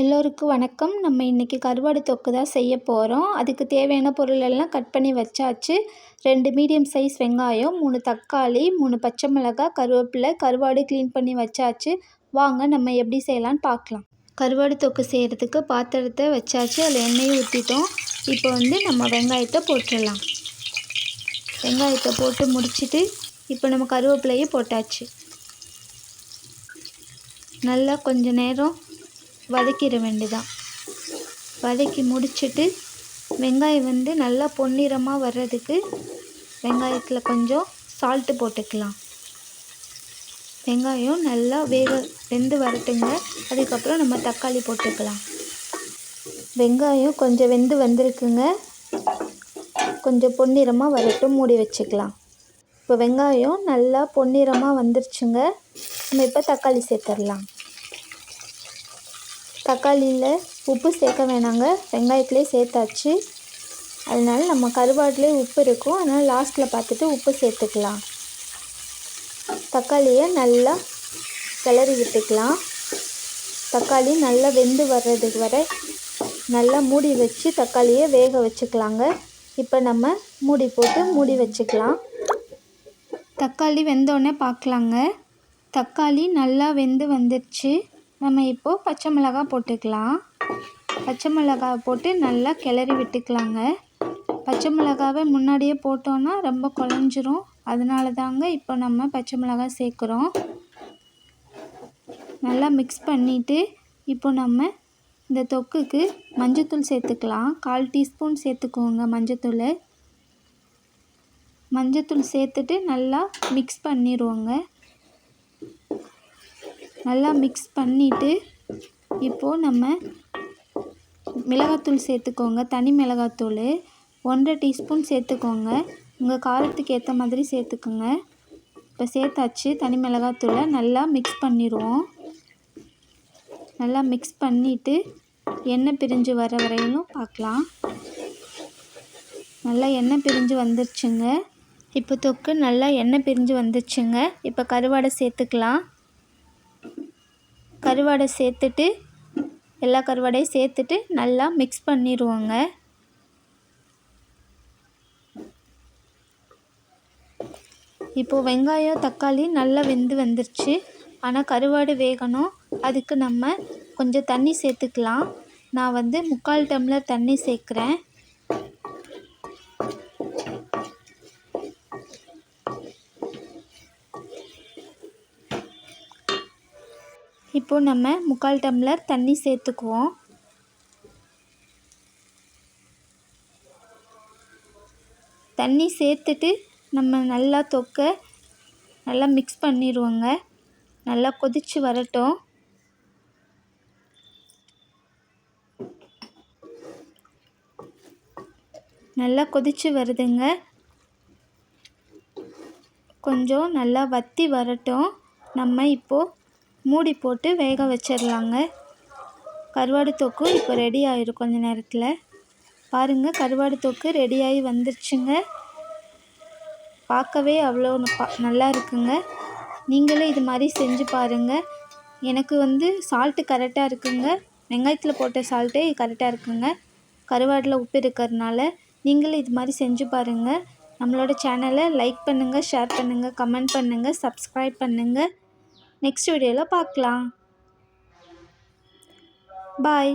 எல்லோருக்கும் வணக்கம். நம்ம இன்றைக்கி கருவாடு தொக்கு தான் செய்ய போகிறோம். அதுக்கு தேவையான பொருள் எல்லாம் கட் பண்ணி வச்சாச்சு. 2 மீடியம் சைஸ் வெங்காயம், 3 தக்காளி, 3 பச்சை மிளகாய், கருவேப்பிலை, கருவாடு க்ளீன் பண்ணி வச்சாச்சு. வாங்க நம்ம எப்படி செய்யலான்னு பார்க்கலாம். கருவாடு தொக்கு செய்கிறதுக்கு பாத்திரத்தை வச்சாச்சு. அதில் எண்ணெயை ஊற்றிட்டோம். இப்போ நம்ம வெங்காயத்தை போட்டுடலாம். வெங்காயத்தை போட்டு முடிச்சுட்டு இப்போ நம்ம கருவேப்பிலையை போட்டாச்சு. நல்லா கொஞ்சம் நேரம் வதக்கிட வேண்டியதான். வதக்கி முடிச்சுட்டு வெங்காயம் நல்லா பொன்னிறமாக வர்றதுக்கு வெங்காயத்தில் கொஞ்சம் சால்ட்டு போட்டுக்கலாம். வெங்காயம் நல்லா வெந்து வரட்டுங்க. அதுக்கப்புறம் நம்ம தக்காளி போட்டுக்கலாம். வெங்காயம் கொஞ்சம் வெந்து வந்திருக்குங்க. கொஞ்சம் பொன்னிறமாக வரட்டும், மூடி வச்சுக்கலாம். இப்போ வெங்காயம் நல்லா பொன்னிறமாக வந்துருச்சுங்க. நம்ம இப்போ தக்காளி சேர்த்துடலாம். தக்காளியில் உப்பு சேர்க்க வேணாங்க, வெங்காயத்துலேயே சேர்த்தாச்சு. அதனால் நம்ம கருவாடுலேயே உப்பு இருக்கும், அதனால் லாஸ்ட்டில் பார்த்துட்டு உப்பு சேர்த்துக்கலாம். தக்காளியை நல்லா கிளறி விட்டுக்கலாம். தக்காளி நல்லா வெந்து வர்றதுக்கு வரை நல்லா மூடி வச்சு தக்காளியை வேக வச்சுக்கலாங்க. இப்போ நம்ம மூடி போட்டு மூடி வச்சுக்கலாம். தக்காளி வெந்தோடனே பார்க்கலாங்க. தக்காளி நல்லா வெந்து வந்துடுச்சு. நம்ம இப்போது பச்சை மிளகாய் போட்டுக்கலாம். பச்சை மிளகாய் போட்டு நல்லா கிளறி விட்டுக்கலாங்க. பச்சை மிளகாவை முன்னாடியே போட்டோன்னா ரொம்ப குழஞ்சிரும். அதனால தாங்க இப்போ நம்ம பச்சை மிளகாய் சேர்க்குறோம். நல்லா மிக்ஸ் பண்ணிவிட்டு இப்போ நம்ம இந்த தொக்குக்கு மஞ்சத்தூள் சேர்த்துக்கலாம். 1/4 டீஸ்பூன் சேர்த்துக்கோங்க மஞ்சத்தூள். மஞ்சத்தூள் சேர்த்துட்டு நல்லா மிக்ஸ் பண்ணிடுவோங்க. நல்லா மிக்ஸ் பண்ணிவிட்டு இப்போது நம்ம மிளகாத்தூள் சேர்த்துக்கோங்க. தனி மிளகாத்தூள் 1/2 டீஸ்பூன் சேர்த்துக்கோங்க. உங்கள் காரத்துக்கு ஏற்ற மாதிரி சேர்த்துக்கோங்க. இப்போ சேர்த்தாச்சு. தனி மிளகாத்தூளை நல்லா மிக்ஸ் பண்ணிடுவோம். நல்லா மிக்ஸ் பண்ணிவிட்டு எண்ணெய் பிரிஞ்சு வர வரையிலும் பார்க்கலாம். நல்லா எண்ணெய் பிரிஞ்சு வந்துருச்சுங்க. இப்போ தொக்கு நல்லா எண்ணெய் பிரிஞ்சு வந்துருச்சுங்க. இப்போ கருவாடை சேர்த்துக்கலாம். கருவாடை சேர்த்துட்டு எல்லா கருவாடையும் சேர்த்துட்டு நல்லா மிக்ஸ் பண்ணிடுவோங்க. இப்போது வெங்காயம் தக்காளி நல்லா வெந்து வந்துருச்சு. ஆனால் கருவாடு வேகணும். அதுக்கு நம்ம கொஞ்சம் தண்ணி சேர்த்துக்கலாம். நான் 3/4 டம்ளர் தண்ணி சேர்க்குறேன். இப்போது நம்ம 3/4 டம்ளர் தண்ணி சேர்த்துக்குவோம். தண்ணி சேர்த்துட்டு நம்ம நல்லா தொக்க நல்லா மிக்ஸ் பண்ணிடுவோங்க. நல்லா கொதித்து வரட்டும். நல்லா கொதித்து வருதுங்க. கொஞ்சம் நல்லா வற்றி வரட்டும். நம்ம இப்போது மூடி போட்டு வேக வச்சிடலாங்க. கருவாடு தொக்கு இப்போ ரெடி ஆகிடும் கொஞ்ச நேரத்தில். பாருங்கள், கருவாடு தொக்கு ரெடியாகி வந்துருச்சுங்க. பார்க்கவே அவ்வளோ நல்லா இருக்குங்க. நீங்களே இது மாதிரி செஞ்சு பாருங்கள். எனக்கு சால்ட்டு கரெக்டாக இருக்குங்க. வெங்காயத்தில் போட்ட சால்ட்டே கரெக்டாக இருக்குங்க. கருவாடில் உப்பு இருக்கிறதுனால நீங்களே இது மாதிரி செஞ்சு பாருங்கள். நம்மளோட சேனலை லைக் பண்ணுங்கள், ஷேர் பண்ணுங்கள், கமெண்ட் பண்ணுங்கள், சப்ஸ்கிரைப் பண்ணுங்கள். நெக்ஸ்ட் வீடியோவில் பார்க்கலாம். பாய்.